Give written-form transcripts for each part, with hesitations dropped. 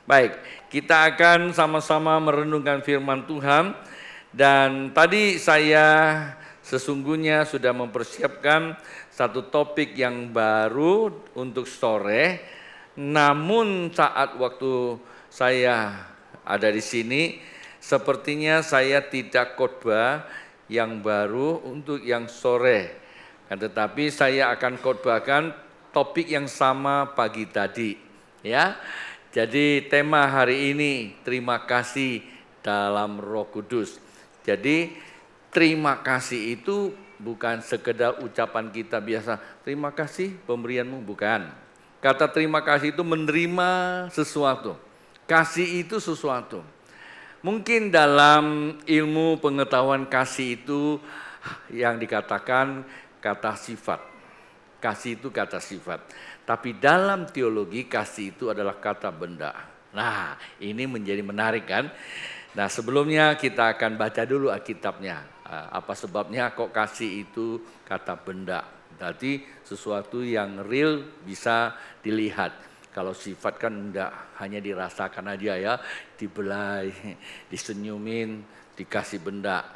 Baik, kita akan sama-sama merenungkan firman Tuhan. Dan tadi saya sesungguhnya sudah mempersiapkan satu topik yang baru untuk sore. Namun saat waktu saya ada di sini, sepertinya saya tidak khotbah yang baru untuk yang sore. Tetapi saya akan khotbahkan topik yang sama pagi tadi, ya. Jadi tema hari ini terima kasih dalam Roh Kudus. Jadi terima kasih itu bukan sekedar ucapan kita biasa. Terima kasih pemberianmu, bukan. Kata terima kasih itu menerima sesuatu. Kasih itu sesuatu. Mungkin dalam ilmu pengetahuan kasih itu yang dikatakan kata sifat. Kasih itu kata sifat. Tapi dalam teologi kasih itu adalah kata benda. Nah, ini menjadi menarik kan? Nah, sebelumnya kita akan baca dulu Alkitabnya. Apa sebabnya kok kasih itu kata benda? Berarti sesuatu yang real bisa dilihat. Kalau sifat kan enggak, hanya dirasakan aja ya. Dibelai, disenyumin, dikasih benda.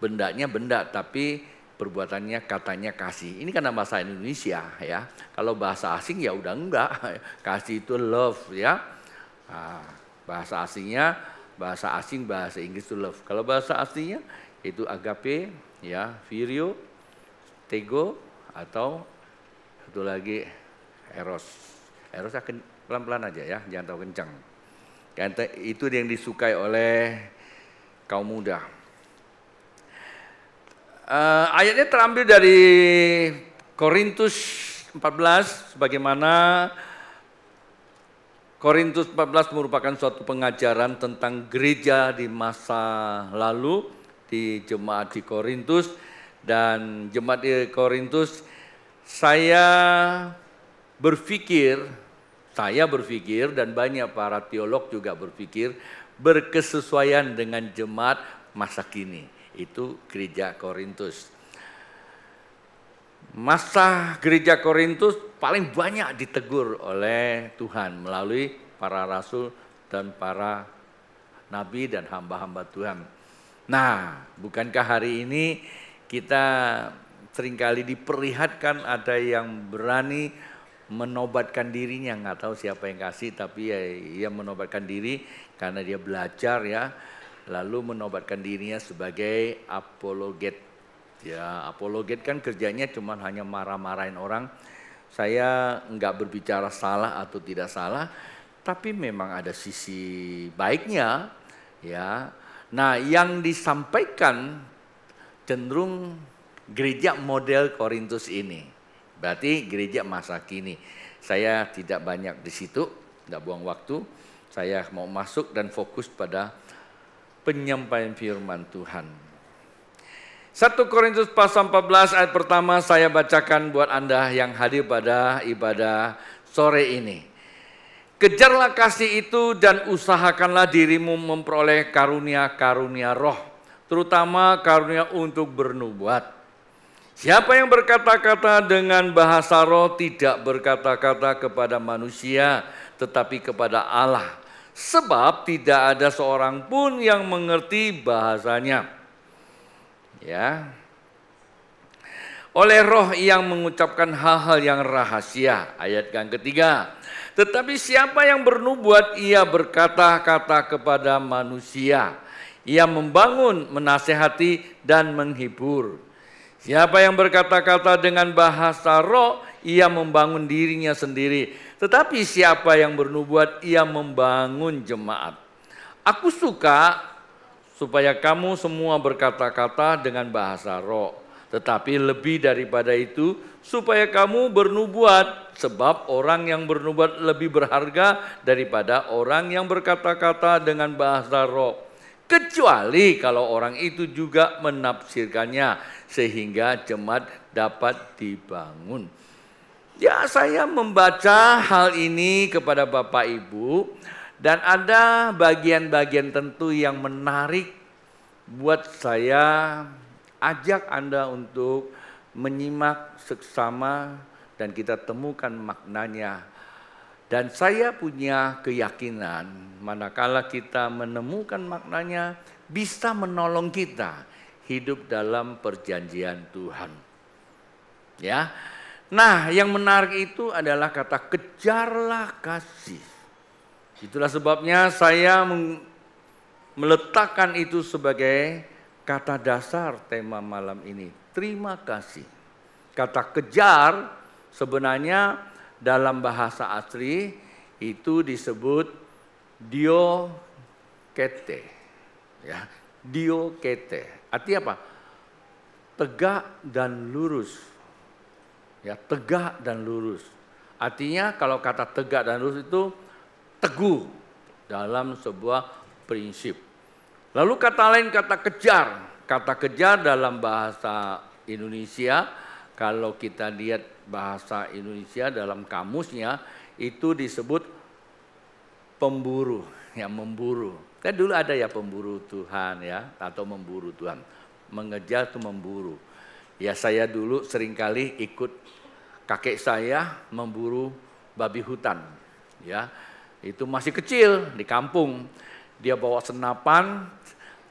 Bendanya benda, tapi perbuatannya katanya kasih. Ini karena bahasa Indonesia ya. Kalau bahasa asing ya udah enggak. Kasih itu love ya. Nah, bahasa asingnya, bahasa asing bahasa Inggris itu love. Kalau bahasa aslinya itu agape ya, filio, tego atau satu lagi eros. Eros akan pelan-pelan aja ya, jangan terlalu kencang. Karena itu yang disukai oleh kaum muda. Ayatnya terambil dari Korintus 14, sebagaimana Korintus 14 merupakan suatu pengajaran tentang gereja di masa lalu di jemaat di Korintus. Dan jemaat di Korintus, saya berpikir dan banyak para teolog juga berpikir berkesesuaian dengan jemaat masa kini. Itu gereja Korintus. Masa gereja Korintus paling banyak ditegur oleh Tuhan melalui para rasul dan para nabi dan hamba-hamba Tuhan. Nah, bukankah hari ini kita seringkali diperlihatkan ada yang berani menobatkan dirinya, nggak tahu siapa yang kasih, tapi ya, ia menobatkan diri karena dia belajar ya. Lalu menobatkan dirinya sebagai apologet. Ya, apologet kan kerjanya cuma hanya marah-marahin orang. Saya enggak berbicara salah atau tidak salah, tapi memang ada sisi baiknya, ya. Nah, yang disampaikan cenderung gereja model Korintus ini. Berarti gereja masa kini. Saya tidak banyak di situ, tidak buang waktu. Saya mau masuk dan fokus pada penyampaian firman Tuhan. 1 Korintus pasal 14 ayat pertama saya bacakan buat Anda yang hadir pada ibadah sore ini. Kejarlah kasih itu dan usahakanlah dirimu memperoleh karunia-karunia roh, terutama karunia untuk bernubuat. Siapa yang berkata-kata dengan bahasa roh tidak berkata-kata kepada manusia, tetapi kepada Allah. Sebab tidak ada seorang pun yang mengerti bahasanya. Ya. Oleh roh yang mengucapkan hal-hal yang rahasia. Ayat yang ketiga. Tetapi siapa yang bernubuat, ia berkata-kata kepada manusia. Ia membangun, menasehati, dan menghibur. Siapa yang berkata-kata dengan bahasa roh, ia membangun dirinya sendiri. Tetapi siapa yang bernubuat, ia membangun jemaat. Aku suka supaya kamu semua berkata-kata dengan bahasa roh. Tetapi lebih daripada itu, supaya kamu bernubuat. Sebab orang yang bernubuat lebih berharga daripada orang yang berkata-kata dengan bahasa roh. Kecuali kalau orang itu juga menafsirkannya, sehingga jemaat dapat dibangun. Ya, saya membaca hal ini kepada Bapak Ibu dan ada bagian-bagian tentu yang menarik buat saya ajak Anda untuk menyimak seksama dan kita temukan maknanya. Dan saya punya keyakinan manakala kita menemukan maknanya bisa menolong kita hidup dalam perjanjian Tuhan. Ya. Nah, yang menarik itu adalah kata kejarlah kasih. Itulah sebabnya saya meletakkan itu sebagai kata dasar tema malam ini. Terima kasih. Kata kejar sebenarnya dalam bahasa asli itu disebut diokete. Ya, diokete. Artinya apa? Tegak dan lurus. Ya, tegak dan lurus. Artinya kalau kata tegak dan lurus itu teguh dalam sebuah prinsip. Lalu kata lain kata kejar. Kata kejar dalam bahasa Indonesia, kalau kita lihat bahasa Indonesia dalam kamusnya itu disebut pemburu, yang memburu. Kan dulu ada ya pemburu Tuhan ya, atau memburu Tuhan. Mengejar itu memburu. Ya, saya dulu seringkali ikut kakek saya memburu babi hutan. Ya, itu masih kecil di kampung. Dia bawa senapan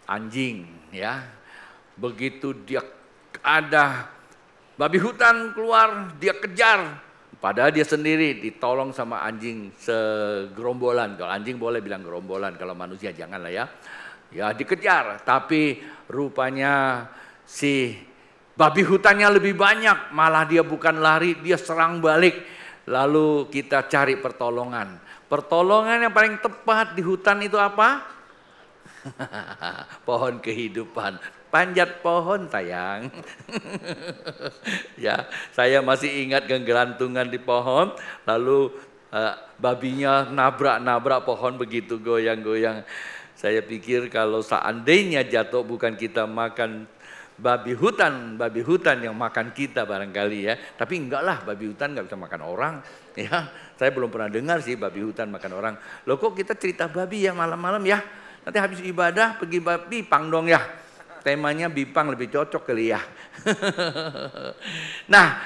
anjing. Ya, begitu dia ada babi hutan keluar, dia kejar. Padahal dia sendiri ditolong sama anjing segerombolan. Kalau anjing boleh bilang gerombolan, kalau manusia janganlah ya. Ya, dikejar. Tapi rupanya si babi hutannya lebih banyak, malah dia bukan lari, dia serang balik. Lalu kita cari pertolongan. Pertolongan yang paling tepat di hutan itu apa? Pohon kehidupan. Panjat pohon sayang. Ya, saya masih ingat kegelantungan di pohon. Lalu babinya nabrak pohon begitu goyang-goyang. Saya pikir kalau seandainya jatuh bukan kita makan babi hutan yang makan kita barangkali ya. Tapi enggak lah, babi hutan enggak bisa makan orang. Ya, saya belum pernah dengar sih babi hutan makan orang. Loh kok kita cerita babi ya malam-malam ya? Nanti habis ibadah pergi bipang dong ya. Temanya bipang lebih cocok kali ya. Nah,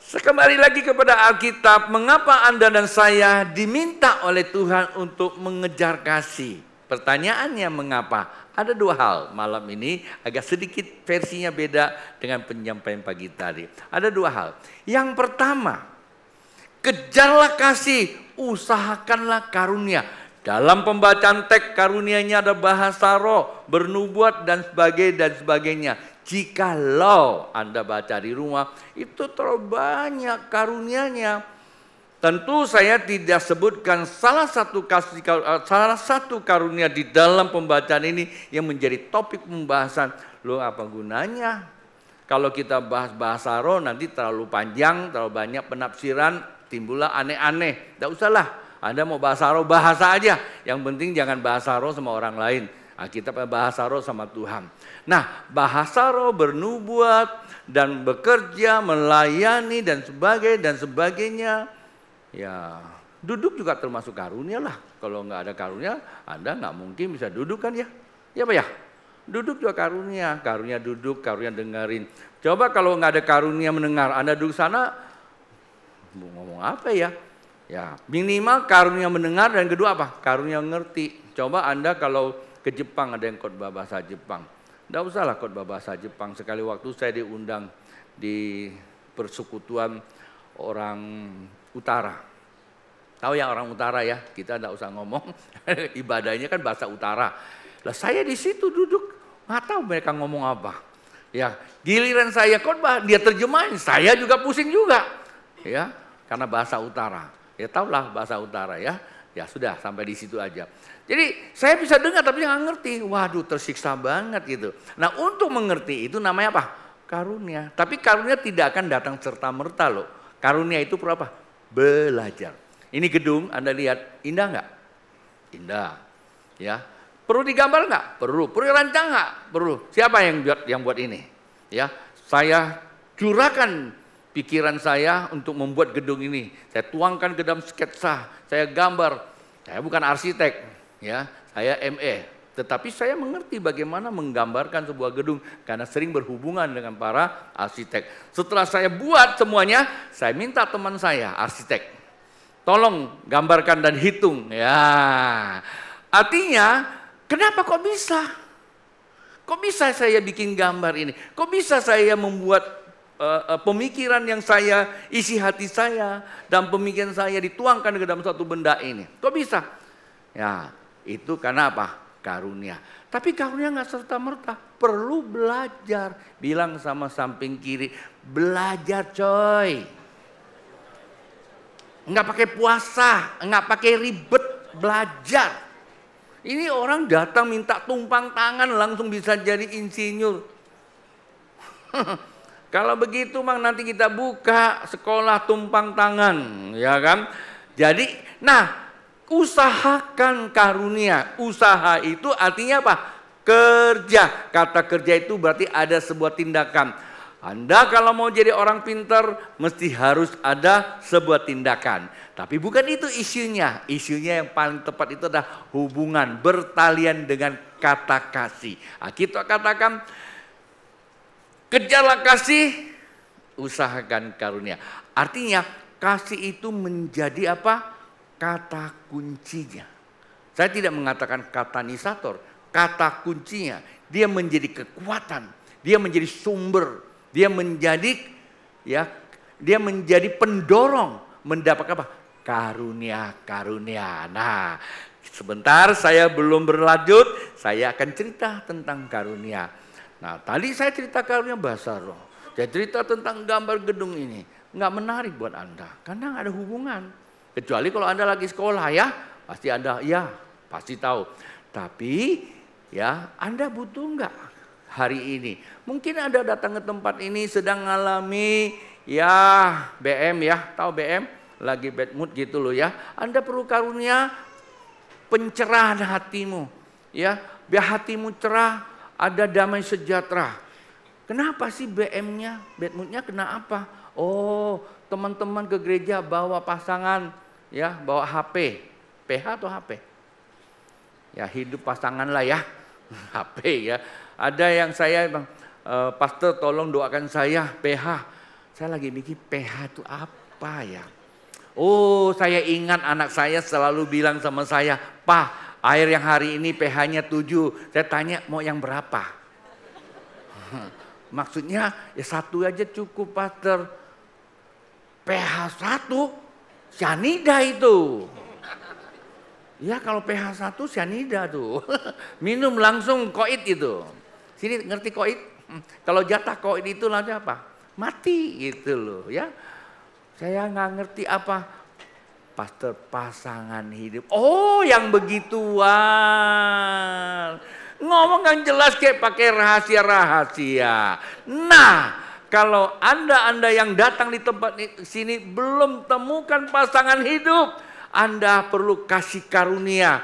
kembali lagi kepada Alkitab. Mengapa Anda dan saya diminta oleh Tuhan untuk mengejar kasih? Pertanyaannya mengapa? Ada dua hal malam ini, agak sedikit versinya beda dengan penyampaian pagi tadi. Ada dua hal. Yang pertama, kejarlah kasih, usahakanlah karunia. Dalam pembacaan teks karunianya ada bahasa roh, bernubuat dan sebagainya. Jikalau Anda baca di rumah, itu terlalu banyak karunianya. Tentu saya tidak sebutkan salah satu karunia di dalam pembacaan ini yang menjadi topik pembahasan. Loh, apa gunanya? Kalau kita bahas bahasa roh nanti terlalu panjang, terlalu banyak penafsiran, timbullah aneh-aneh. Tidak usahlah, Anda mau bahasa roh, bahasa aja. Yang penting jangan bahasa roh sama orang lain. Kita bahasa roh sama Tuhan. Nah, bahasa roh, bernubuat dan bekerja, melayani dan sebagainya. Ya, duduk juga termasuk karunia lah. Kalau nggak ada karunia, Anda nggak mungkin bisa duduk kan ya? Ya Pak ya? Duduk juga karunia. Karunia duduk, karunia dengerin. Coba kalau nggak ada karunia mendengar, Anda duduk sana, ngomong apa ya? Ya, minimal karunia mendengar dan kedua apa? Karunia ngerti. Coba Anda kalau ke Jepang ada yang khotbah bahasa Jepang. Nggak usahlah khotbah bahasa Jepang. Sekali waktu saya diundang di persekutuan orang utara. Tahu ya orang utara ya, kita tidak usah ngomong, ibadahnya kan bahasa utara. Lah saya di situ duduk, nggak tahu mereka ngomong apa. Ya, giliran saya khotbah, dia terjemahin, saya juga pusing juga. Ya, karena bahasa utara. Ya tahulah bahasa utara ya. Ya sudah sampai di situ aja. Jadi saya bisa dengar tapi nggak ngerti. Waduh tersiksa banget gitu. Nah untuk mengerti itu namanya apa? Karunia. Tapi karunia tidak akan datang serta-merta loh. Karunia itu perlu apa? Belajar. Ini gedung Anda lihat indah nggak? Indah. Ya. Perlu digambar nggak? Perlu. Perlu dirancang nggak? Perlu. Siapa yang buat ini? Ya. Saya curahkan pikiran saya untuk membuat gedung ini. Saya tuangkan ke dalam sketsa. Saya gambar. Saya bukan arsitek. Ya. Saya ME. Tetapi saya mengerti bagaimana menggambarkan sebuah gedung karena sering berhubungan dengan para arsitek. Setelah saya buat semuanya, saya minta teman saya, arsitek, tolong gambarkan dan hitung. Ya, artinya kenapa kok bisa? Kok bisa saya bikin gambar ini? Kok bisa saya membuat pemikiran yang saya isi hati saya dan pemikiran saya dituangkan ke dalam satu benda ini? Kok bisa? Ya, itu karena apa? Karunia. Tapi karunia nggak serta-merta, perlu belajar. Bilang sama samping kiri, belajar coy. Nggak pakai puasa, nggak pakai ribet, belajar. Ini orang datang minta tumpang tangan langsung bisa jadi insinyur. Kalau begitu mang nanti kita buka sekolah tumpang tangan, ya kan? Jadi, nah, usahakan karunia. Usaha itu artinya apa? Kerja. Kata kerja itu berarti ada sebuah tindakan. Anda kalau mau jadi orang pintar mesti harus ada sebuah tindakan. Tapi bukan itu isunya. Isunya yang paling tepat itu adalah hubungan bertalian dengan kata kasih. Nah, kita katakan kejarlah kasih, usahakan karunia. Artinya kasih itu menjadi apa? Kata kuncinya. Saya tidak mengatakan katalisator, kata kuncinya. Dia menjadi kekuatan, dia menjadi sumber, dia menjadi pendorong mendapatkan apa? Karunia. Nah, sebentar saya belum berlanjut, saya akan cerita tentang karunia. Nah, tadi saya cerita karunia bahasa roh. Saya cerita tentang gambar gedung ini. Nggak menarik buat Anda, karena nggak ada hubungan. Kecuali kalau Anda lagi sekolah ya, pasti Anda ya pasti tahu. Tapi ya Anda butuh nggak hari ini? Mungkin Anda datang ke tempat ini sedang mengalami ya BM ya, tahu BM? Lagi bad mood gitu loh ya. Anda perlu karunia pencerahan hatimu. Ya, biar hatimu cerah, ada damai sejahtera. Kenapa sih BM-nya, bad mood-nya kena apa? Oh, teman-teman ke gereja bawa pasangan, ya bawa HP, PH atau HP? Ya hidup pasangan lah ya, HP ya. Ada yang saya bilang, pastor tolong doakan saya PH. Saya lagi mikir PH itu apa ya? Oh saya ingat anak saya selalu bilang sama saya, Pak air yang hari ini pH-nya 7. Saya tanya mau yang berapa? Maksudnya ya 1 aja cukup pastor. pH 1? Cyanida itu. Ya kalau pH 1 cyanida tuh. Minum langsung koid itu. Sini ngerti koid? Kalau jatah koid itu langsung apa? Mati gitu loh ya. Saya nggak ngerti apa. Pastor pasangan hidup. Oh yang begituan. Ngomong yang jelas kayak pakai rahasia-rahasia. Nah. Kalau Anda yang datang di tempat sini belum temukan pasangan hidup, Anda perlu kasih karunia.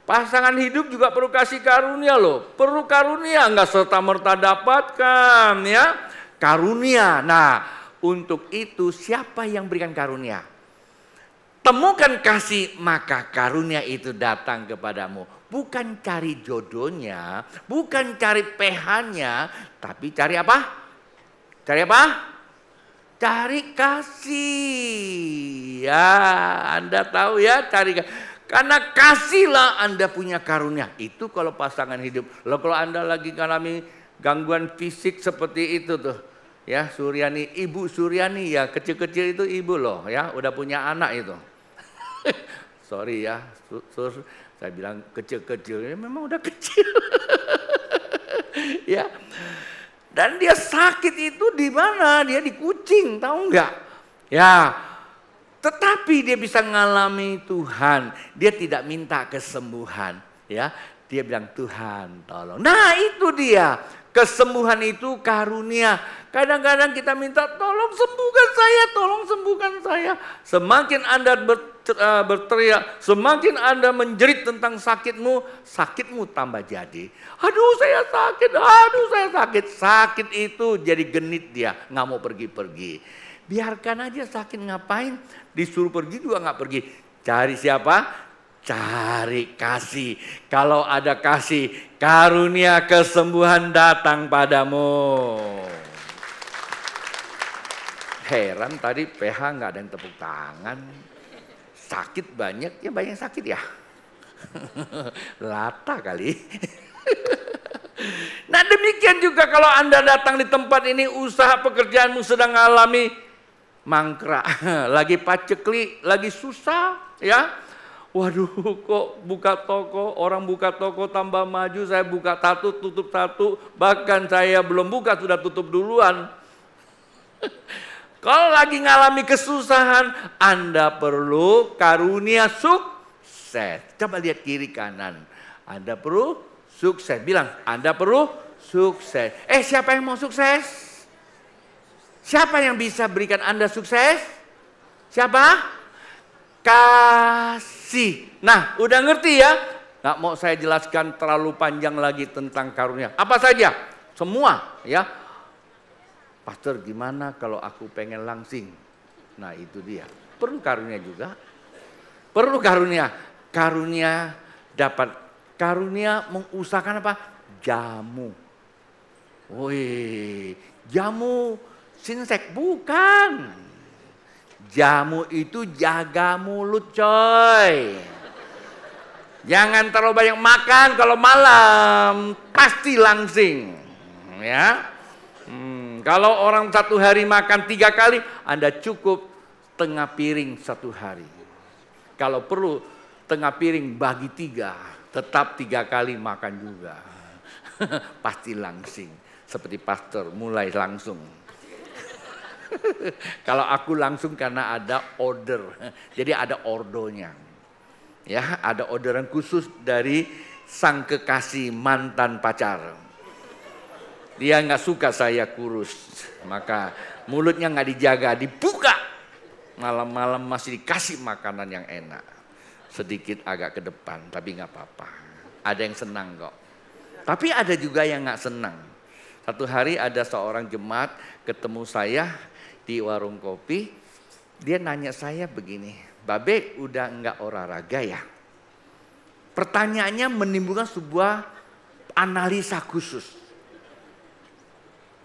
Pasangan hidup juga perlu kasih karunia loh. Perlu karunia, nggak serta-merta dapatkan ya. Karunia. Nah, untuk itu siapa yang berikan karunia? Temukan kasih, maka karunia itu datang kepadamu. Bukan cari jodohnya, bukan cari PH-nya, tapi cari apa? Cari apa? Cari kasih. Ya, Anda tahu ya, cari kasih. Karena kasihlah Anda punya karunia. Itu kalau pasangan hidup. Loh, kalau Anda lagi mengalami gangguan fisik seperti itu tuh. Ya, Suryani, Ibu Suryani ya, kecil-kecil itu ibu loh ya, udah punya anak itu. Sorry ya, saya bilang kecil-kecil, ya memang udah kecil. Ya. Dan dia sakit itu di mana? Dia di Kucing, tahu nggak? Ya. Tetapi dia bisa ngalami Tuhan. Dia tidak minta kesembuhan. Ya, dia bilang Tuhan tolong. Nah itu dia. Kesembuhan itu karunia. Kadang-kadang kita minta tolong sembuhkan saya, tolong sembuhkan saya. Semakin Anda berteriak, semakin Anda menjerit tentang sakitmu, sakitmu tambah jadi. Aduh saya sakit, aduh saya sakit. Sakit itu jadi genit dia, nggak mau pergi-pergi. Biarkan aja sakit, ngapain? Disuruh pergi juga nggak pergi. Cari siapa? Cari kasih. Kalau ada kasih, karunia kesembuhan datang padamu. Heran tadi PH nggak ada yang tepuk tangan. Sakit banyak, ya banyak sakit ya. Lata kali. Nah demikian juga kalau Anda datang di tempat ini, usaha pekerjaanmu sedang mengalami mangkrak, lagi paceklik, lagi susah ya. Waduh kok buka toko, orang buka toko tambah maju, saya buka satu tutup satu, bahkan saya belum buka sudah tutup duluan. Kalau lagi ngalami kesusahan, Anda perlu karunia sukses. Coba lihat kiri kanan, Anda perlu sukses. Bilang, Anda perlu sukses. Siapa yang mau sukses? Siapa yang bisa berikan Anda sukses? Siapa? Kasih. Nah, udah ngerti ya? Nggak mau saya jelaskan terlalu panjang lagi tentang karunia. Apa saja? Semua ya. Pastor, gimana kalau aku pengen langsing? Nah, itu dia. Perlu karunia juga. Perlu karunia. Karunia dapat. Karunia mengusahakan apa? Jamu. Wih, jamu sinsek bukan. Jamu itu jaga mulut coy. Jangan terlalu banyak makan, kalau malam pasti langsing. Ya. Kalau orang satu hari makan 3 kali, Anda cukup setengah piring satu hari. Kalau perlu setengah piring bagi 3, tetap 3 kali makan juga. Pasti langsing. Seperti pastor mulai langsung. Kalau aku langsung karena ada order, jadi ada ordonya, ya ada orderan khusus dari sang kekasih mantan pacar. Dia nggak suka saya kurus, maka mulutnya nggak dijaga, dibuka, malam-malam masih dikasih makanan yang enak, sedikit agak ke depan, tapi nggak apa-apa. Ada yang senang kok, tapi ada juga yang nggak senang. Satu hari ada seorang jemaat ketemu saya di warung kopi, dia nanya saya begini, Babe udah enggak olahraga ya? Pertanyaannya menimbulkan sebuah analisa khusus.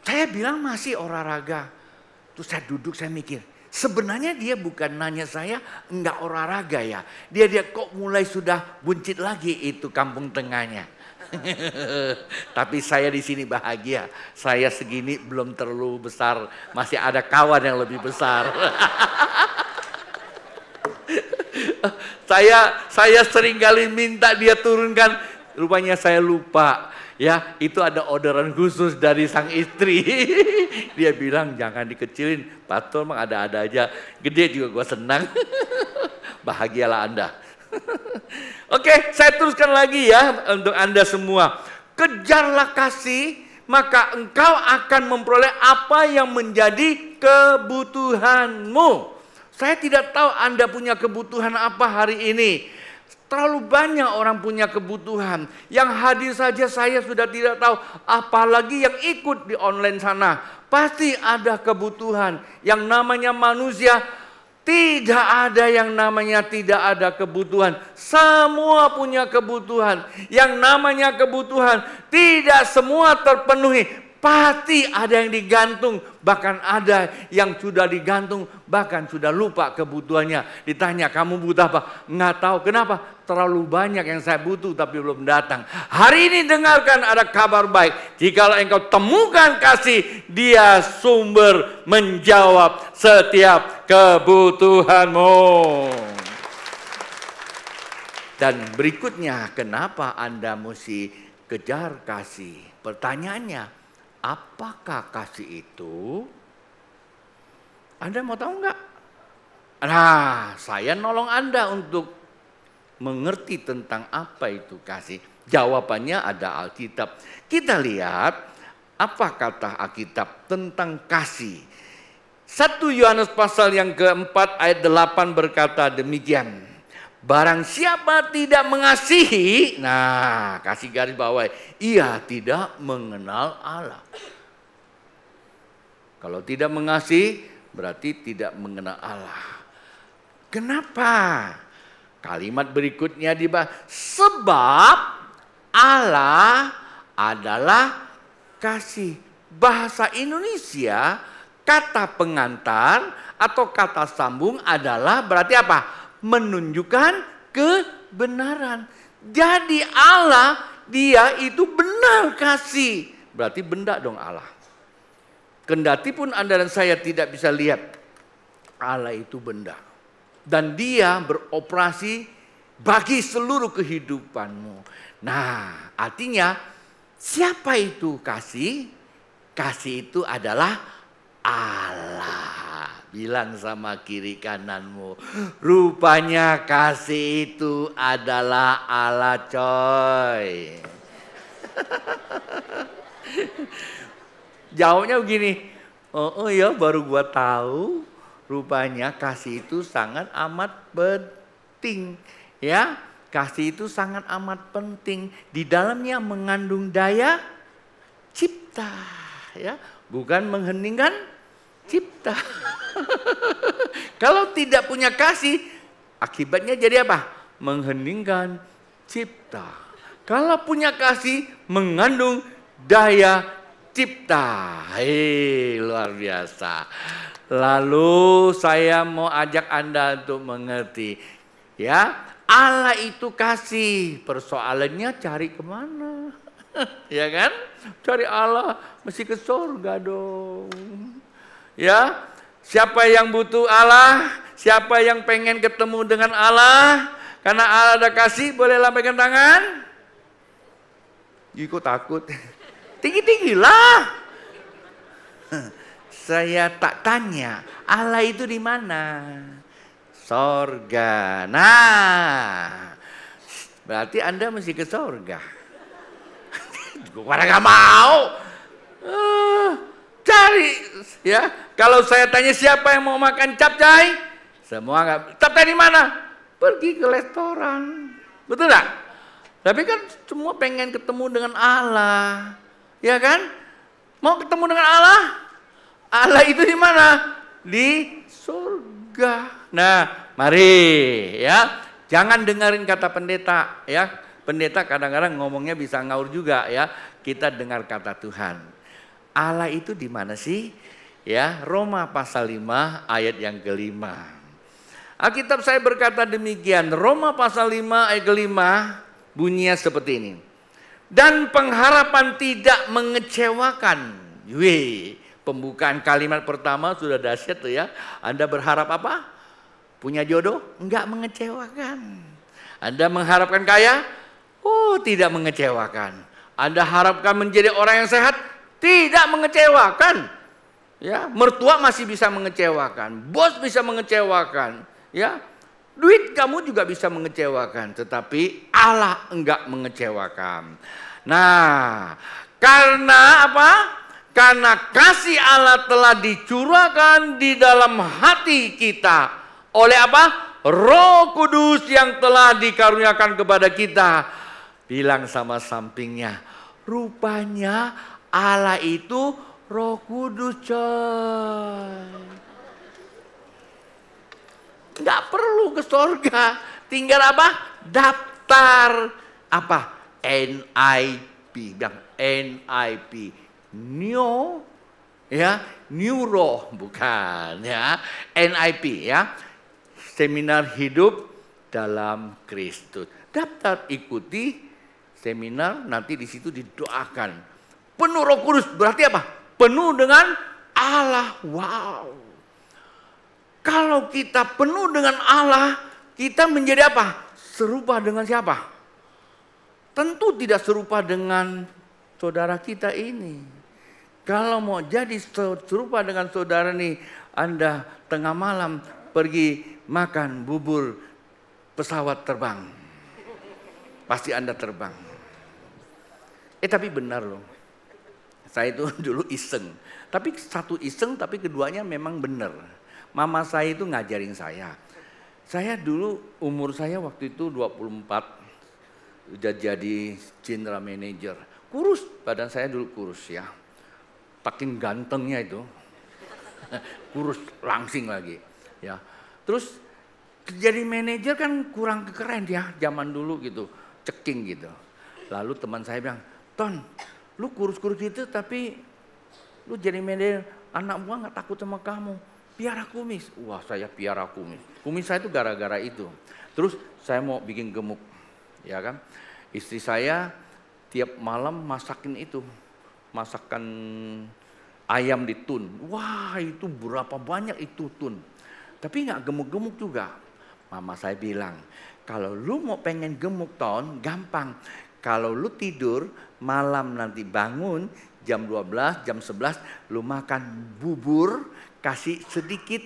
Saya bilang masih olahraga. Terus saya duduk, saya mikir, sebenarnya dia bukan nanya saya enggak olahraga ya. Dia kok mulai sudah buncit lagi itu kampung tengahnya. Tapi saya di sini bahagia. Saya segini belum terlalu besar, masih ada kawan yang lebih besar. Saya sering kali minta dia turunkan, rupanya saya lupa. Ya, itu ada orderan khusus dari sang istri. Dia bilang jangan dikecilin, pastor mah ada-ada aja. Gede juga gua senang. Bahagialah Anda. Oke, saya teruskan lagi ya untuk Anda semua. Kejarlah kasih, maka engkau akan memperoleh apa yang menjadi kebutuhanmu. Saya tidak tahu Anda punya kebutuhan apa hari ini. Terlalu banyak orang punya kebutuhan. Yang hadir saja saya sudah tidak tahu, apalagi yang ikut di online sana. Pasti ada kebutuhan. Yang namanya manusia, tidak ada yang namanya tidak ada kebutuhan. Semua punya kebutuhan. Yang namanya kebutuhan tidak semua terpenuhi. Pasti ada yang digantung. Bahkan ada yang sudah digantung, bahkan sudah lupa kebutuhannya. Ditanya, kamu butuh apa? Nggak tahu. Kenapa? Terlalu banyak yang saya butuh tapi belum datang. Hari ini dengarkan ada kabar baik. Jikalau engkau temukan kasih, dia sumber menjawab setiap kebutuhanmu. Dan berikutnya, kenapa Anda mesti kejar kasih? Pertanyaannya, apakah kasih itu? Anda mau tahu enggak? Nah, saya nolong Anda untuk mengerti tentang apa itu kasih. Jawabannya ada Alkitab. Kita lihat apa kata Alkitab tentang kasih. 1 Yohanes pasal yang keempat ayat 8 berkata demikian. Barang siapa tidak mengasihi, nah kasih garis bawah, ia tidak mengenal Allah. Kalau tidak mengasihi berarti tidak mengenal Allah. Kenapa? Kalimat berikutnya dibahas. Sebab Allah adalah kasih. Bahasa Indonesia kata pengantar atau kata sambung adalah berarti apa? Menunjukkan kebenaran. Jadi Allah dia itu benar kasih. Berarti benda dong Allah. Kendati pun Anda dan saya tidak bisa lihat. Allah itu benda. Dan dia beroperasi bagi seluruh kehidupanmu. Nah, artinya siapa itu kasih? Kasih itu adalah Allah. Bilang sama kiri kananmu, rupanya kasih itu adalah Allah, coy. Jawabnya begini, oh ya baru gua tahu. Rupanya kasih itu sangat amat penting, ya. Kasih itu sangat amat penting. Di dalamnya mengandung daya cipta, ya. Bukan mengheningkan cipta. Kalau tidak punya kasih, akibatnya jadi apa? Mengheningkan cipta. Kalau punya kasih, mengandung daya cipta. Luar biasa. Lalu saya mau ajak Anda untuk mengerti, ya, Allah itu kasih. Persoalannya cari kemana? Ya kan? Cari Allah mesti ke surga dong. Ya, siapa yang butuh Allah? Siapa yang pengen ketemu dengan Allah? Karena Allah ada kasih, boleh lambaikan tangan. Kok takut? Tinggi-tinggi lah. Saya tak tanya, Allah itu di mana? Sorga. Nah, berarti Anda mesti ke sorga. Gue pada gak mau. Cari, ya. Kalau saya tanya siapa yang mau makan capcay, semua nggak. Capcay di mana? Pergi ke restoran, betul nggak? Tapi kan semua pengen ketemu dengan Allah, ya kan? Mau ketemu dengan Allah? Allah itu di mana? Di surga. Nah, mari ya. Jangan dengerin kata pendeta ya. Pendeta kadang-kadang ngomongnya bisa ngaur juga ya. Kita dengar kata Tuhan. Allah itu di mana sih? Ya, Roma pasal 5 ayat yang kelima. Alkitab saya berkata demikian. Roma pasal 5 ayat kelima bunyinya seperti ini. Dan pengharapan tidak mengecewakan. Wih. Pembukaan kalimat pertama sudah dahsyat tuh ya. Anda berharap apa? Punya jodoh? Enggak mengecewakan. Anda mengharapkan kaya? Oh, tidak mengecewakan. Anda harapkan menjadi orang yang sehat? Tidak mengecewakan. Ya, mertua masih bisa mengecewakan, bos bisa mengecewakan, ya. Duit kamu juga bisa mengecewakan, tetapi Allah enggak mengecewakan. Nah, karena apa? Karena kasih Allah telah dicurahkan di dalam hati kita. Oleh apa? Roh Kudus yang telah dikaruniakan kepada kita. Bilang sama sampingnya, rupanya Allah itu Roh Kudus, coy. Nggak perlu ke surga. Tinggal apa? Daftar apa? NIP. Bilang NIP. New, ya, neuro, bukan ya, NIP ya, seminar hidup dalam Kristus. Daftar, ikuti seminar, nanti di situ didoakan. Penuh Roh Kudus berarti apa? Penuh dengan Allah. Wow. Kalau kita penuh dengan Allah, kita menjadi apa? Serupa dengan siapa? Tentu tidak serupa dengan saudara kita ini. Kalau mau jadi serupa dengan saudara nih, Anda tengah malam pergi makan bubur pesawat terbang. Pasti Anda terbang. Tapi benar loh. Saya itu dulu iseng. Tapi satu iseng, tapi keduanya memang benar. Mama saya itu ngajarin saya. Saya dulu umur saya waktu itu 24. Udah jadi general manager. Kurus, badan saya dulu kurus ya. Takin gantengnya itu. Kurus, langsing lagi. Ya. Terus jadi manajer kan kurang keren ya zaman dulu gitu. Ceking gitu. Lalu teman saya bilang, Ton, lu kurus-kurus gitu tapi lu jadi manajer, anak gua gak takut sama kamu. Piara kumis. Wah, saya piara kumis. Kumis saya itu gara-gara itu. Terus saya mau bikin gemuk. Ya kan? Istri saya tiap malam masakin itu. Masakan ayam di tun. Wah, itu berapa banyak itu tun. Tapi gak gemuk-gemuk juga. Mama saya bilang, kalau lu mau pengen gemuk Ton, gampang. Kalau lu tidur, malam nanti bangun, jam 12, jam 11, lu makan bubur, kasih sedikit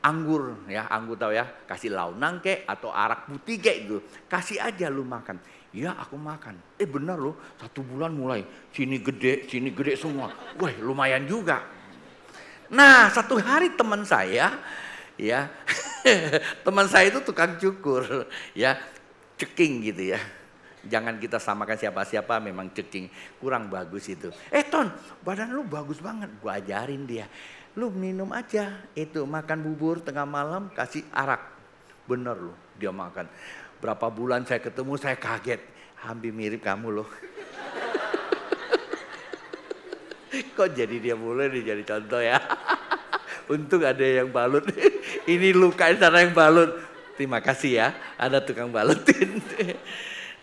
anggur ya, anggur tahu ya, kasih launang kek atau arak putih kek gitu, kasih aja lu makan. Ya aku makan. Benar loh, 1 bulan mulai sini gede semua. Wah lumayan juga. Nah satu hari teman saya ya, teman saya itu tukang cukur ya, ceking gitu ya. Jangan kita samakan siapa-siapa, memang ceking kurang bagus itu. Ton, badan lu bagus banget, gua ajarin dia. Lu minum aja itu, makan bubur tengah malam kasih arak. Bener lu, dia makan. Berapa bulan saya ketemu, saya kaget. Hampir mirip kamu loh. Kok jadi dia boleh nih jadi contoh ya. Untung ada yang balut. Ini luka sana yang balut. Terima kasih ya, ada tukang balutin.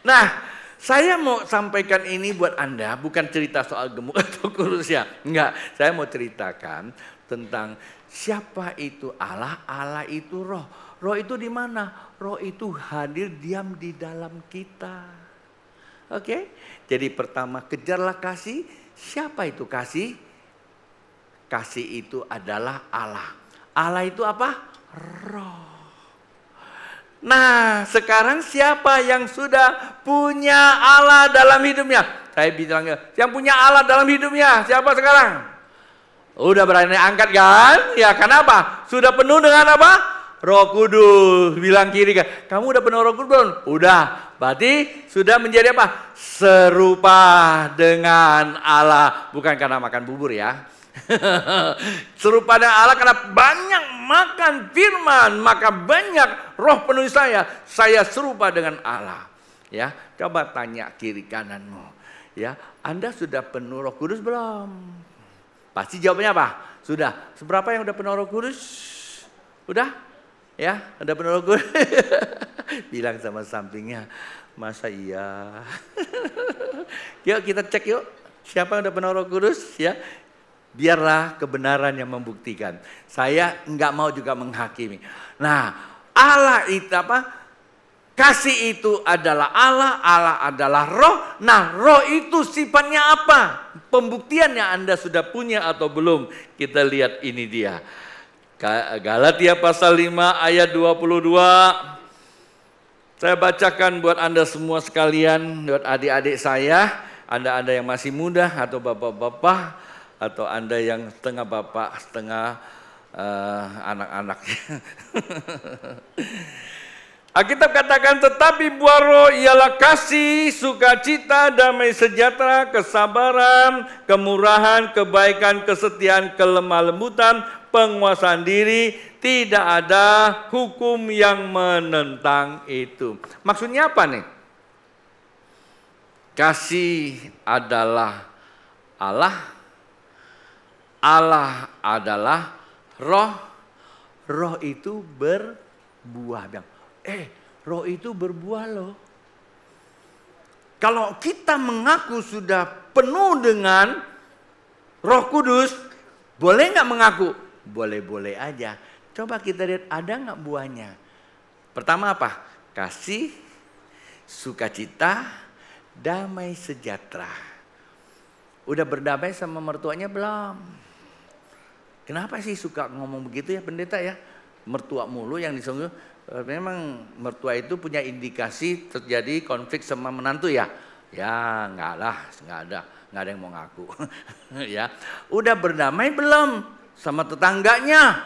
Nah, saya mau sampaikan ini buat Anda, bukan cerita soal gemuk atau kurus ya. Enggak, saya mau ceritakan tentang siapa itu Allah, Allah itu roh. Roh itu di mana? Roh itu hadir diam di dalam kita. Oke? Jadi pertama, kejarlah kasih. Siapa itu kasih? Kasih itu adalah Allah. Allah itu apa? Roh. Nah, sekarang siapa yang sudah punya Allah dalam hidupnya? Saya bilang, yang punya Allah dalam hidupnya, siapa sekarang? Udah berani angkat kan? Ya, kenapa? Sudah penuh dengan apa? Roh Kudus. Bilang kiri kan, kamu udah penuh Roh Kudus belum? Udah. Berarti sudah menjadi apa? Serupa dengan Allah. Bukan karena makan bubur ya. Serupa dengan Allah karena banyak makan firman, maka banyak roh penuh saya serupa dengan Allah. Ya, coba tanya kiri kananmu. Ya, Anda sudah penuh Roh Kudus belum? Pasti jawabannya apa? Sudah. Seberapa yang udah penuh Roh Kudus? Udah? Ya, udah penuh Roh Kudus. Bilang sama sampingnya, masa iya? Yuk kita cek yuk, siapa yang udah penuh Roh Kudus ya? Biarlah kebenaran yang membuktikan. Saya enggak mau juga menghakimi. Nah, Allah itu apa? Kasih itu adalah Allah, Allah adalah roh. Nah, roh itu sifatnya apa? Pembuktiannya Anda sudah punya atau belum? Kita lihat ini dia. Galatia pasal 5 ayat 22. Saya bacakan buat Anda semua sekalian, buat adik-adik saya, Anda yang masih muda atau bapak-bapak, atau Anda yang setengah bapak, setengah anak-anaknya. Alkitab katakan, tetapi buah roh ialah kasih, sukacita, damai sejahtera, kesabaran, kemurahan, kebaikan, kesetiaan, kelemah lembutan, penguasaan diri. Tidak ada hukum yang menentang itu. Maksudnya apa nih? Kasih adalah Allah. Allah adalah roh. Roh itu berbuah. Roh itu berbuah loh. Kalau kita mengaku sudah penuh dengan Roh Kudus, boleh nggak mengaku? Boleh-boleh aja. Coba kita lihat ada nggak buahnya. Pertama apa? Kasih, sukacita, damai sejahtera. Udah berdamai sama mertuanya belum? Kenapa sih suka ngomong begitu ya pendeta ya? Mertua mulu yang disungguh. Memang mertua itu punya indikasi terjadi konflik sama menantu ya? Ya enggak lah, enggak ada yang mau ngaku. Ya, udah berdamai belum sama tetangganya?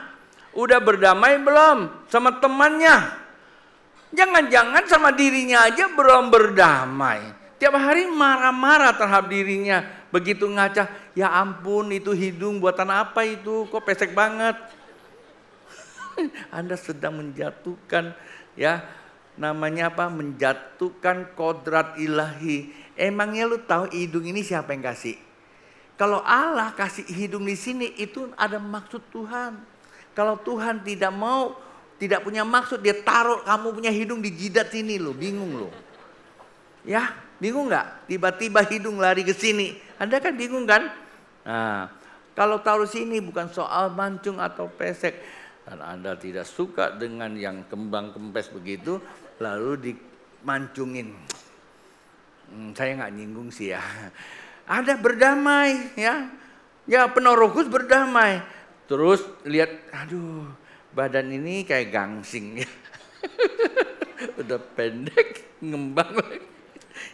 Udah berdamai belum sama temannya? Jangan-jangan sama dirinya aja belum berdamai. Tiap hari marah-marah terhadap dirinya. Begitu ngaca, ya ampun itu hidung buatan apa itu? Kok pesek banget? Anda sedang menjatuhkan ya namanya apa? Menjatuhkan kodrat ilahi. Emangnya lu tahu hidung ini siapa yang kasih? Kalau Allah kasih hidung di sini itu ada maksud Tuhan. Kalau Tuhan tidak mau, tidak punya maksud, dia taruh kamu punya hidung di jidat sini lo, bingung lo. Ya, bingung nggak? Tiba-tiba hidung lari ke sini. Anda kan bingung kan? Nah, kalau taruh sini bukan soal mancung atau pesek. Dan Anda tidak suka dengan yang kembang kempes begitu, lalu dimancungin. Saya nggak nyinggung sih ya. Ada berdamai ya. Ya penorokus berdamai. Terus lihat, aduh badan ini kayak gangsing ya. Udah pendek, ngembang lagi.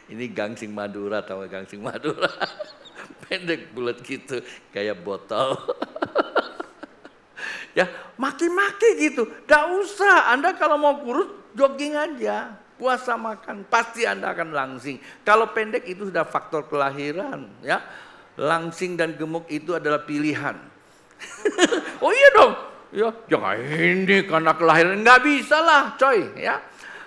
Ini gangsing Madura, tahu gangsing Madura? Pendek bulat gitu, kayak botol. Ya, maki-maki gitu. Nggak usah, Anda kalau mau kurus jogging aja. Puasa makan, pasti Anda akan langsing. Kalau pendek itu sudah faktor kelahiran. Ya, langsing dan gemuk itu adalah pilihan. Oh iya dong, ya jangan ini karena kelahiran. Nggak bisa lah coy. Ya,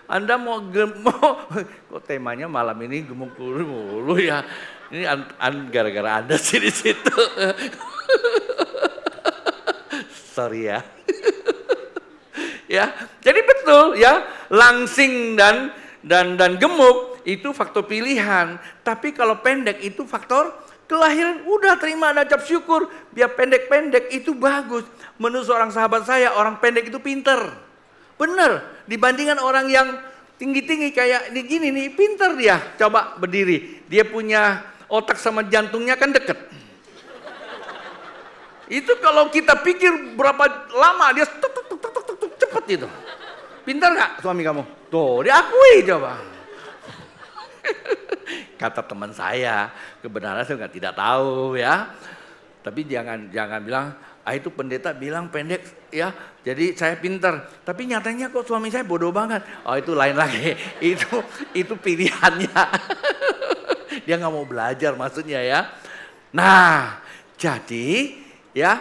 Anda mau gemuk, kok temanya malam ini gemuk mulu ya. Ini gara-gara Anda sih di situ. Sorry ya. Ya, jadi betul ya, langsing dan gemuk itu faktor pilihan. Tapi kalau pendek itu faktor kelahiran. Udah terima dan ucap syukur. Biar pendek-pendek itu bagus. Menurut seorang sahabat saya, orang pendek itu pinter. Bener, dibandingkan orang yang tinggi-tinggi kayak gini nih, pinter dia. Coba berdiri, dia punya otak sama jantungnya kan deket. Itu kalau kita pikir berapa lama dia cepet itu. Pintar nggak suami kamu? Tuh diakui coba. Kata teman saya, kebenaran saya tidak tahu ya. Tapi jangan bilang, itu pendeta bilang pendek ya. Jadi saya pintar. Tapi nyatanya kok suami saya bodoh banget. Oh itu lain lagi. Itu pilihannya. Dia nggak mau belajar maksudnya ya. Nah jadi ya,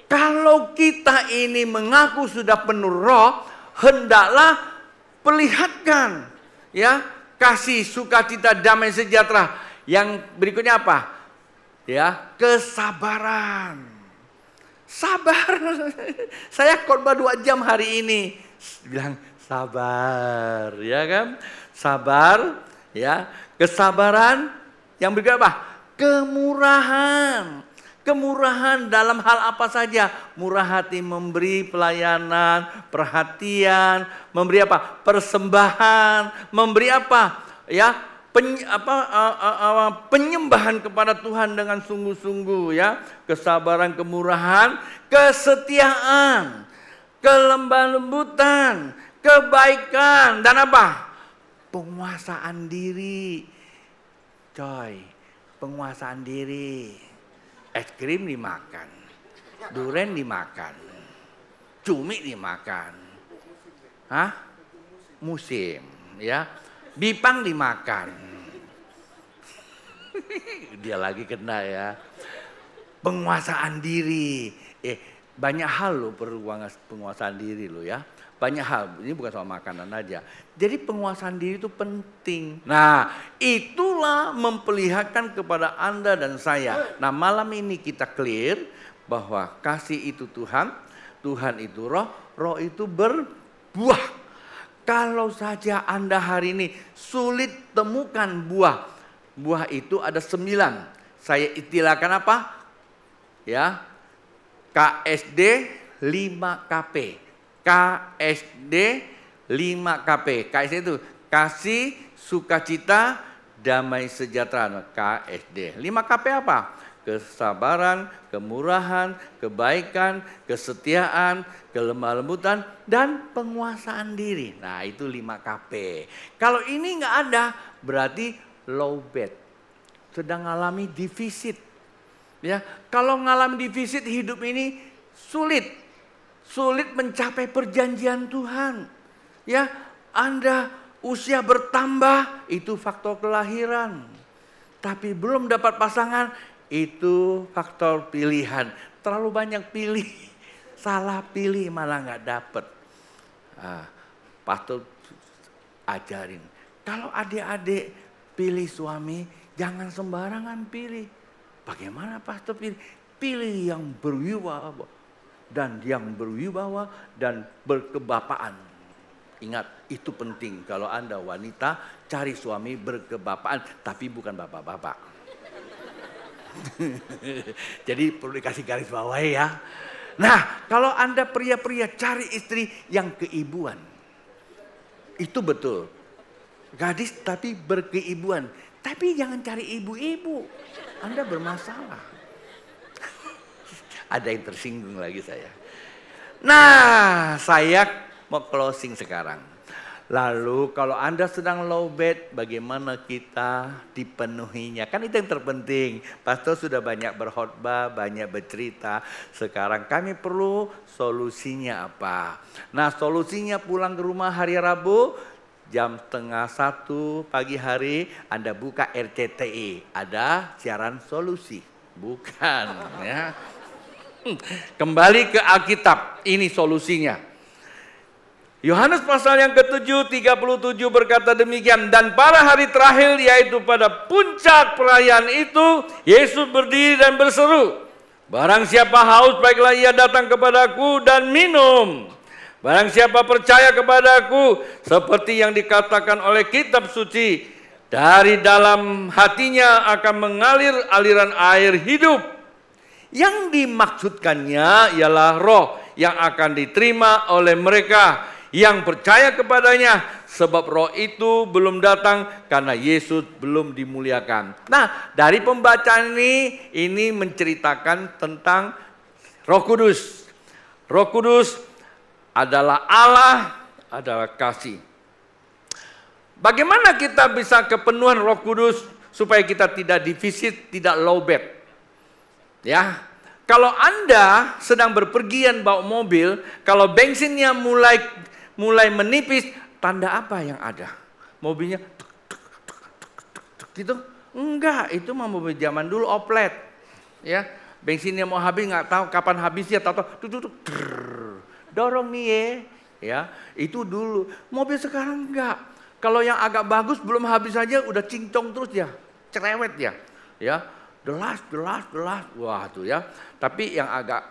kalau kita ini mengaku sudah penuh roh, hendaklah perlihatkan ya kasih, sukacita, damai sejahtera. Yang berikutnya apa? Ya, kesabaran. Sabar. Saya khotbah 2 jam hari ini. Bilang sabar, ya kan? Sabar, ya. Kesabaran. Yang berikutnya apa? Kemurahan. Kemurahan dalam hal apa saja, murah hati memberi pelayanan, perhatian, memberi apa? Persembahan, memberi apa? Ya, penyembahan kepada Tuhan dengan sungguh-sungguh ya, kesabaran, kemurahan, kesetiaan, kelemah lembutan, kebaikan dan apa? Penguasaan diri. Coy, penguasaan diri. Es krim dimakan, durian dimakan, cumi dimakan, musim, ya, bipang dimakan. Dia lagi kena ya. Penguasaan diri, banyak hal lo perlu penguasaan diri lo ya. Banyak hal, ini bukan soal makanan aja. Jadi penguasaan diri itu penting. Nah, itulah memperlihatkan kepada Anda dan saya. Nah, malam ini kita clear bahwa kasih itu Tuhan, Tuhan itu roh, roh itu berbuah. Kalau saja Anda hari ini sulit temukan buah, buah itu ada 9. Saya istilahkan apa? Ya, KSD 5KP. KSD 5KP. KSD itu kasih, sukacita, damai sejahtera. KSD. 5KP apa? kesabaran, kemurahan, kebaikan, kesetiaan, kelemah lembutan, dan penguasaan diri. Nah, itu 5KP. Kalau ini nggak ada, berarti low bed. Sedang mengalami defisit. Ya, kalau mengalami defisit hidup ini sulit mencapai perjanjian Tuhan. Ya, Anda usia bertambah itu faktor kelahiran. Tapi belum dapat pasangan itu faktor pilihan. Terlalu banyak pilih, salah pilih malah nggak dapet. Pastor ajarin, kalau adik-adik pilih suami jangan sembarangan pilih. Bagaimana pastor pilih? Pilih yang berwibawa dan berkebapaan. Ingat, itu penting. Kalau Anda wanita, cari suami berkebapaan, tapi bukan bapak-bapak. Jadi perlu dikasih garis bawahi ya. Nah, kalau Anda pria-pria, cari istri yang keibuan. Itu betul. Gadis tapi berkeibuan. Tapi jangan cari ibu-ibu. Anda bermasalah. Ada yang tersinggung lagi saya. Nah, saya mau closing sekarang. Lalu kalau Anda sedang low bed, bagaimana kita dipenuhinya? Kan itu yang terpenting. Pastor sudah banyak berkhotbah, banyak bercerita. Sekarang kami perlu solusinya apa? Nah, solusinya pulang ke rumah hari Rabu, jam 12:30 pagi hari Anda buka RCTI. Ada siaran solusi. Bukan ya. Kembali ke Alkitab, ini solusinya. Yohanes pasal yang ke-7, 37 berkata demikian. Dan pada hari terakhir, yaitu pada puncak perayaan itu, Yesus berdiri dan berseru, barang siapa haus, baiklah ia datang kepadaku dan minum. Barang siapa percaya kepadaku, seperti yang dikatakan oleh kitab suci, dari dalam hatinya akan mengalir aliran air hidup. Yang dimaksudkannya ialah roh yang akan diterima oleh mereka yang percaya kepadanya, sebab roh itu belum datang karena Yesus belum dimuliakan. Nah, dari pembacaan ini menceritakan tentang Roh Kudus. Roh Kudus adalah Allah, adalah kasih. Bagaimana kita bisa kepenuhan Roh Kudus supaya kita tidak defisit, tidak low bed? Ya, kalau Anda sedang berpergian bawa mobil, kalau bensinnya mulai menipis, tanda apa yang ada? Mobilnya gitu? Enggak, itu mah mobil zaman dulu oplet. Ya, bensinnya mau habis nggak tahu kapan habisnya, tahu dorong nih ya. Itu dulu. Mobil sekarang enggak. Kalau yang agak bagus belum habis saja udah cincong terus ya, cerewet ya. Ya. Delas. Wah tuh ya. Tapi yang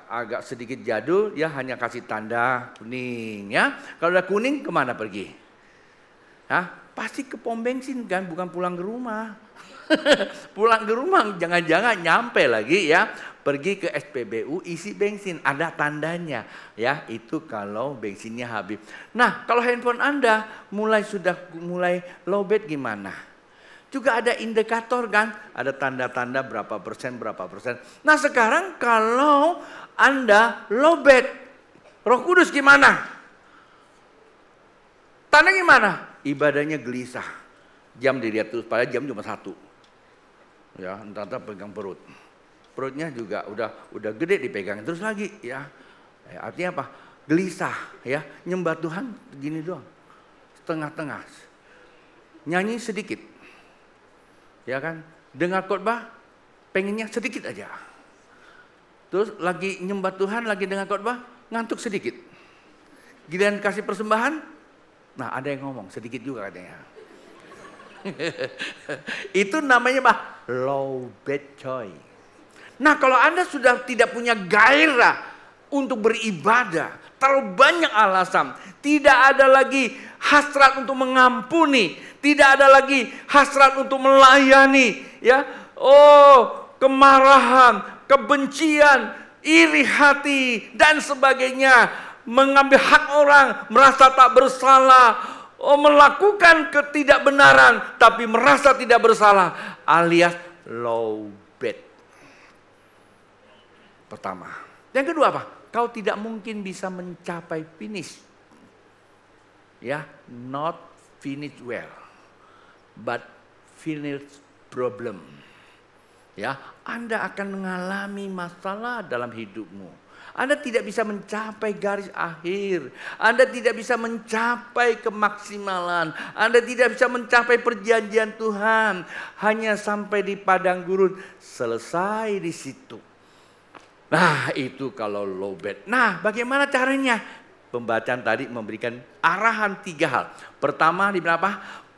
agak sedikit jadul ya hanya kasih tanda kuning ya. Kalau udah kuning kemana pergi? Hah? Pasti ke pom bensin kan, bukan pulang ke rumah. Pulang ke rumah jangan-jangan nyampe lagi ya. Pergi ke SPBU isi bensin, ada tandanya ya. Itu kalau bensinnya habis. Nah, kalau handphone Anda mulai low bed gimana? Juga ada indikator kan, ada tanda-tanda berapa persen. Nah sekarang kalau Anda low bed, Roh Kudus gimana? Tanda gimana? Ibadahnya gelisah. Jam dilihat terus, padahal jam cuma 1. Ya, entah pegang perut. Perutnya juga udah gede dipegang terus lagi ya. Artinya apa? Gelisah ya, nyembah Tuhan gini doang. Setengah-tengah. Nyanyi sedikit. Ya kan, dengar khotbah pengennya sedikit aja. Terus lagi nyembah Tuhan, lagi dengar khotbah, ngantuk sedikit. Giliran kasih persembahan, nah ada yang ngomong sedikit juga katanya. Itu namanya apa? Low bed coy. Nah kalau Anda sudah tidak punya gairah untuk beribadah, terlalu banyak alasan, tidak ada lagi hasrat untuk mengampuni, tidak ada lagi hasrat untuk melayani, ya. Oh, kemarahan, kebencian, iri hati dan sebagainya, mengambil hak orang, merasa tak bersalah, melakukan ketidakbenaran tapi merasa tidak bersalah, alias low bed. pertama. Yang kedua apa? Kau tidak mungkin bisa mencapai finish. Ya, not finish well, but finish problem. Ya, Anda akan mengalami masalah dalam hidupmu. Anda tidak bisa mencapai garis akhir. Anda tidak bisa mencapai kemaksimalan. Anda tidak bisa mencapai perjanjian Tuhan. Hanya sampai di padang gurun, selesai di situ. Nah, itu kalau lowbat. Nah, bagaimana caranya? Pembacaan tadi memberikan arahan 3 hal. Pertama, dibilang apa?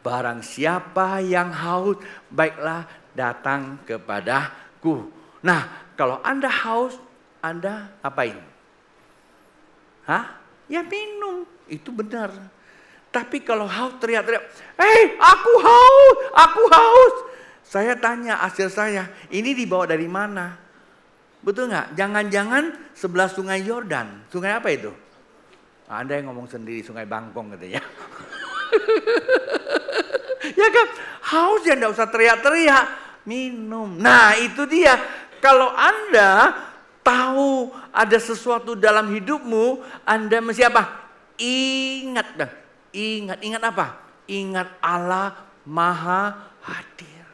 Barang siapa yang haus, baiklah datang kepadaku. Nah, kalau Anda haus, Anda apain? Hah? Ya minum, itu benar. Tapi kalau haus teriak-teriak, "Hei, aku haus, aku haus." Saya tanya hasil saya, ini dibawa dari mana? Betul nggak? Jangan-jangan sebelah sungai Yordan. Sungai apa itu? Anda yang ngomong sendiri, Sungai Bangkong gitu ya. Ya kan? Haus ya enggak usah teriak-teriak, minum. Nah, itu dia. Kalau Anda tahu ada sesuatu dalam hidupmu, Anda mesti apa? Ingat dah. Ingat apa? Ingat Allah Maha Hadir.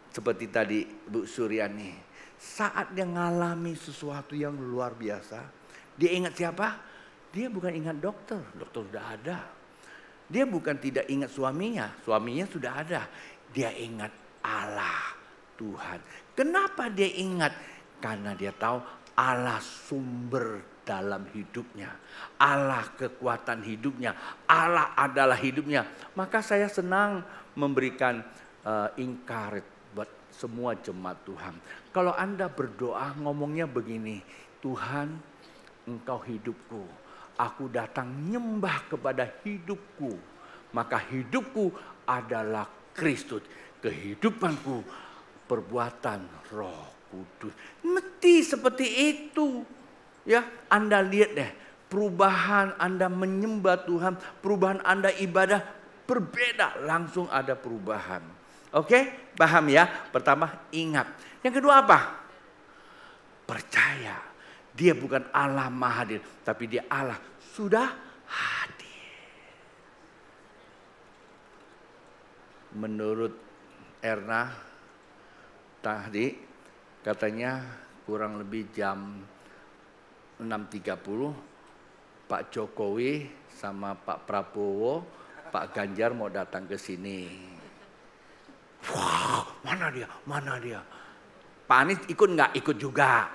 Seperti tadi Bu Suryani, saat dia mengalami sesuatu yang luar biasa, dia ingat siapa? Dia bukan ingat dokter, dokter sudah ada. Dia bukan tidak ingat suaminya, suaminya sudah ada. Dia ingat Allah, Tuhan. Kenapa dia ingat? Karena dia tahu Allah sumber dalam hidupnya. Allah kekuatan hidupnya. Allah adalah hidupnya. Maka saya senang memberikan encourage buat semua jemaat Tuhan. Kalau Anda berdoa ngomongnya begini, Tuhan, Engkau hidupku. Aku datang nyembah kepada hidupku. Maka hidupku adalah Kristus. Kehidupanku perbuatan Roh Kudus. Mesti seperti itu. Ya, Anda lihat deh, perubahan Anda menyembah Tuhan, perubahan Anda ibadah berbeda, langsung ada perubahan. Oke, paham ya? Pertama, ingat. Yang kedua apa? Percaya. Dia bukan Allah Maha Hadir, tapi dia Allah sudah hadir. Menurut Erna tadi katanya kurang lebih jam 6.30 Pak Jokowi sama Pak Prabowo, Pak Ganjar mau datang ke sini. Wah, mana dia? Mana dia? Pak Anies ikut nggak? Ikut juga.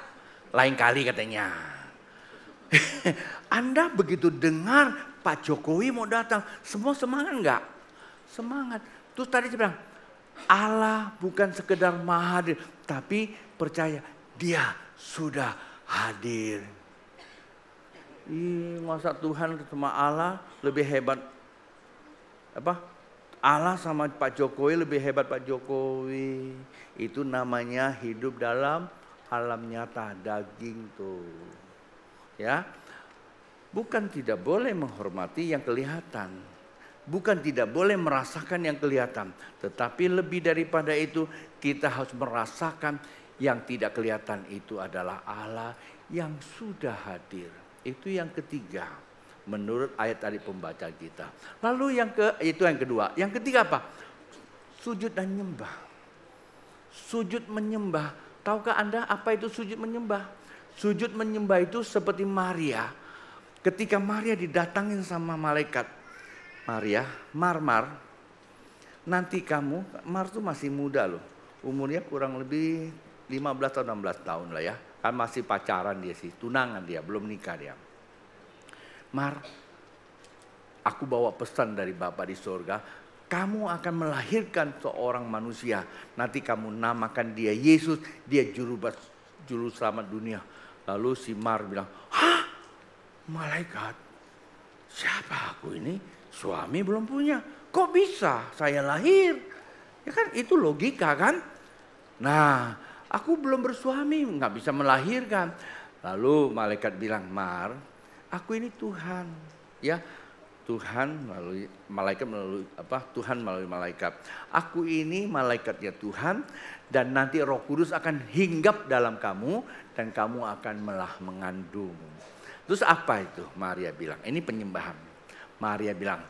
Lain kali katanya. Anda begitu dengar Pak Jokowi mau datang, semua semangat nggak? Semangat. Terus tadi saya bilang, Allah bukan sekedar Maha Hadir, tapi percaya Dia sudah hadir. Masa Tuhan sama Allah lebih hebat? Apa? Allah sama Pak Jokowi lebih hebat Pak Jokowi. Itu namanya hidup dalam alam nyata, daging tuh. Ya. Bukan tidak boleh menghormati yang kelihatan. Bukan tidak boleh merasakan yang kelihatan. Tetapi lebih daripada itu, kita harus merasakan yang tidak kelihatan itu adalah Allah yang sudah hadir. Itu yang ketiga. Menurut ayat tadi pembaca kita. Lalu itu yang kedua. Yang ketiga apa? Sujud dan nyembah. Sujud menyembah. Tahukah Anda apa itu sujud menyembah? Sujud menyembah itu seperti Maria. Ketika Maria didatangin sama malaikat. Maria, Mar, nanti kamu, Mar tuh masih muda loh. Umurnya kurang lebih 15 atau 16 tahun lah ya. Kan masih pacaran dia sih, tunangan dia, belum nikah dia. Mar, aku bawa pesan dari Bapa di surga. Kamu akan melahirkan seorang manusia. Nanti kamu namakan dia Yesus. Dia juru selamat dunia. Lalu si Mar bilang, hah? Malaikat? Siapa aku ini? Suami belum punya. Kok bisa saya lahir? Ya kan itu logika kan? Nah, aku belum bersuami. Nggak bisa melahirkan. Lalu malaikat bilang, Mar, aku ini Tuhan. Ya, Tuhan melalui malaikat Tuhan melalui malaikat. Aku ini malaikatnya Tuhan dan nanti Roh Kudus akan hinggap dalam kamu dan kamu akan mengandung. Terus apa itu? Maria bilang, ini penyembahan. Maria bilang,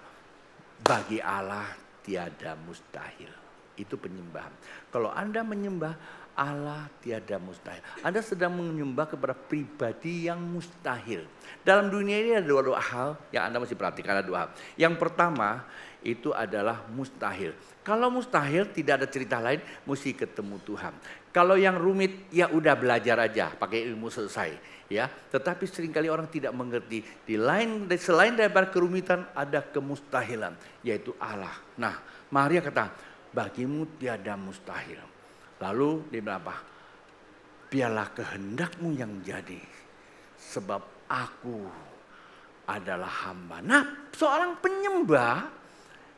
bagi Allah tiada mustahil. Itu penyembahan. Kalau Anda menyembah Allah tiada mustahil. Anda sedang menyembah kepada pribadi yang mustahil. Dalam dunia ini ada dua hal yang Anda mesti perhatikan, ada dua hal. Yang pertama itu adalah mustahil. Kalau mustahil tidak ada cerita lain, mesti ketemu Tuhan. Kalau yang rumit ya udah belajar aja, pakai ilmu selesai. Ya, tetapi seringkali orang tidak mengerti. Selain daripada kerumitan ada kemustahilan, yaitu Allah. Nah, Maria kata, bagimu tiada mustahil. Lalu dia bilang apa? Biarlah kehendakmu yang jadi. Sebab aku adalah hamba. Nah, seorang penyembah,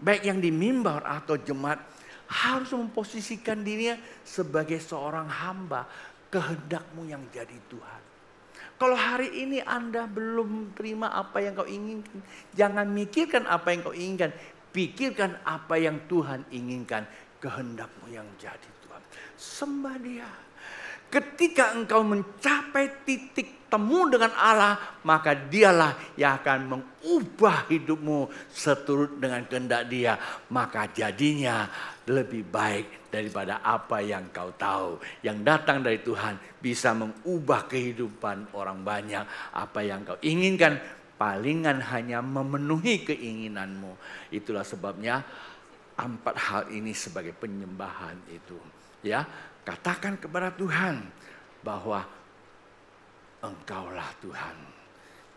baik yang di mimbar atau jemaat, harus memposisikan dirinya sebagai seorang hamba. Kehendakmu yang jadi Tuhan. Kalau hari ini Anda belum terima apa yang kau inginkan, jangan mikirkan apa yang kau inginkan. Pikirkan apa yang Tuhan inginkan. Kehendakmu yang jadi Tuhan. Sembah Dia. Ketika engkau mencapai titik temu dengan Allah, maka Dialah yang akan mengubah hidupmu seturut dengan kehendak Dia. Maka jadinya lebih baik daripada apa yang kau tahu. Yang datang dari Tuhan bisa mengubah kehidupan orang banyak. Apa yang kau inginkan palingan hanya memenuhi keinginanmu. Itulah sebabnya 4 hal ini sebagai penyembahan itu. Ya, katakan kepada Tuhan bahwa Engkaulah Tuhan.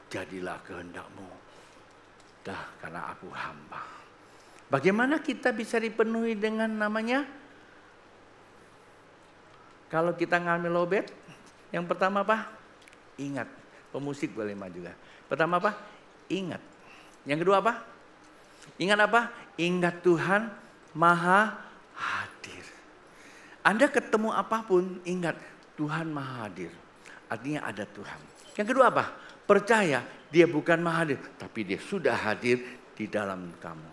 Jadilah kehendak-Mu. Karena aku hamba. Bagaimana kita bisa dipenuhi dengan namanya? Kalau kita ngambil lobet, yang pertama apa? Ingat. Pemusik boleh maju juga. Pertama apa? Ingat. Yang kedua apa? Ingat apa? Ingat Tuhan Maha Hadir. Anda ketemu apapun, ingat Tuhan Maha Hadir. Artinya ada Tuhan. Yang kedua apa? Percaya Dia bukan Maha Hadir, tapi Dia sudah hadir di dalam kamu.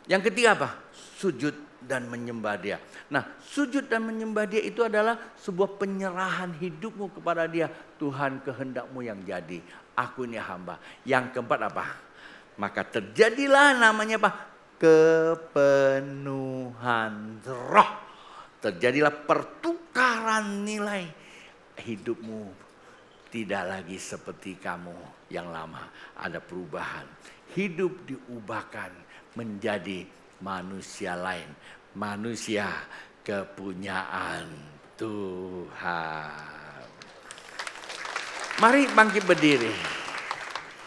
Yang ketiga apa? Sujud dan menyembah Dia. Nah, sujud dan menyembah Dia itu adalah sebuah penyerahan hidupmu kepada Dia. Tuhan, kehendakmu yang jadi. Aku ini hamba. Yang keempat apa? Maka terjadilah namanya apa? Kepenuhan roh. Terjadilah pertukaran nilai. Hidupmu tidak lagi seperti kamu yang lama. Ada perubahan. Hidup diubahkan menjadi manusia lain. Manusia kepunyaan Tuhan. Mari bangkit berdiri.